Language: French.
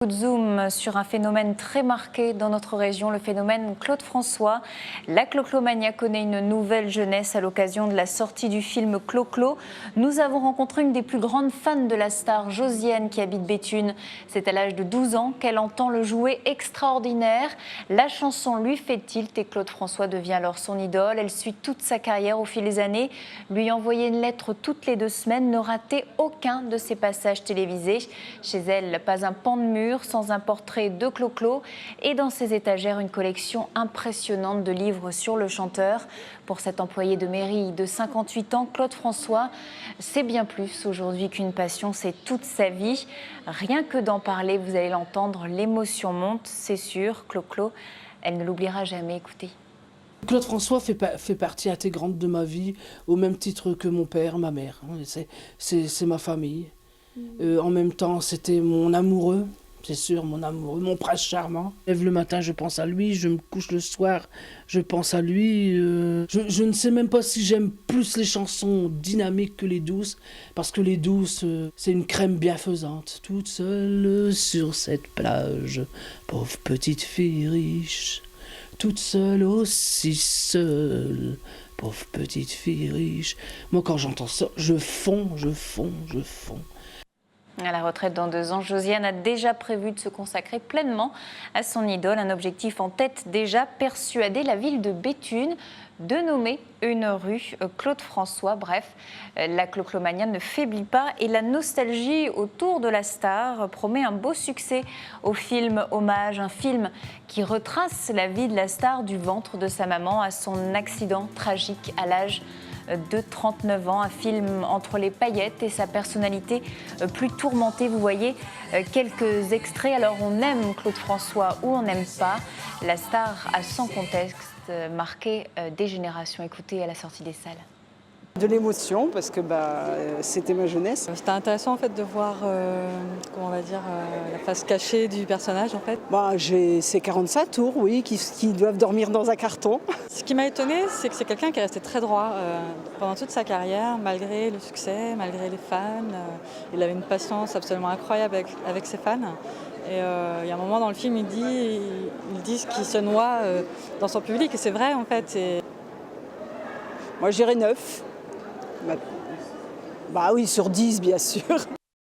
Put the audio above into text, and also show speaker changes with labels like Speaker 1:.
Speaker 1: Coup de zoom sur un phénomène très marqué dans notre région, le phénomène Claude François. La Clo-Clomania connaît une nouvelle jeunesse à l'occasion de la sortie du film Clo-Clo. Nous avons rencontré une des plus grandes fans de la star, Josiane, qui habite Béthune. C'est à l'âge de 12 ans qu'elle entend le jouet extraordinaire. La chanson lui fait tilt et Claude François devient alors son idole. Elle suit toute sa carrière au fil des années, lui envoyer une lettre toutes les 2 semaines, ne rater aucun de ses passages télévisés. Chez elle, pas un pan de mur sans un portrait de Clo-Clo et dans ses étagères une collection impressionnante de livres sur le chanteur. Pour cet employé de mairie de 58 ans, Claude François, c'est bien plus aujourd'hui qu'une passion, c'est toute sa vie. Rien que d'en parler, vous allez l'entendre, l'émotion monte, c'est sûr. Clo-Clo, elle ne l'oubliera jamais, écoutez.
Speaker 2: Claude François fait partie intégrante de ma vie, au même titre que mon père, ma mère. C'est ma famille. En même temps, c'était mon amoureux, c'est sûr, mon amoureux, mon prince charmant. Je me lève le matin, je pense à lui, je me couche le soir, je pense à lui. Je ne sais même pas si j'aime plus les chansons dynamiques que les douces, parce que les douces, c'est une crème bienfaisante. Toute seule sur cette plage, pauvre petite fille riche. Toute seule, aussi seule, pauvre petite fille riche. Moi, quand j'entends ça, je fonds.
Speaker 1: À la retraite dans 2 ans, Josiane a déjà prévu de se consacrer pleinement à son idole. Un objectif en tête déjà, persuader la ville de Béthune de nommer une rue Claude François. Bref, la Clo-Clomania ne faiblit pas et la nostalgie autour de la star promet un beau succès au film Hommage, un film qui retrace la vie de la star du ventre de sa maman à son accident tragique à l'âge de 39 ans, un film entre les paillettes et sa personnalité plus tourmentée. Vous voyez quelques extraits. Alors on aime Claude François ou on n'aime pas. La star a sans contexte marqué des générations. Écoutez à la sortie des salles.
Speaker 3: De l'émotion parce que c'était ma jeunesse.
Speaker 4: C'était intéressant en fait de voir comment on va dire la face cachée du personnage en fait.
Speaker 3: J'ai ces 45 tours, oui, qui doivent dormir dans un carton.
Speaker 4: Ce qui m'a étonné, c'est que c'est quelqu'un qui est resté très droit pendant toute sa carrière, malgré le succès, malgré les fans. Il avait une patience absolument incroyable avec ses fans. Et il y a un moment dans le film, il dit qu'il se noie dans son public et c'est vrai en fait.
Speaker 3: Moi, je dirais 9. Bah oui, sur 10, bien sûr.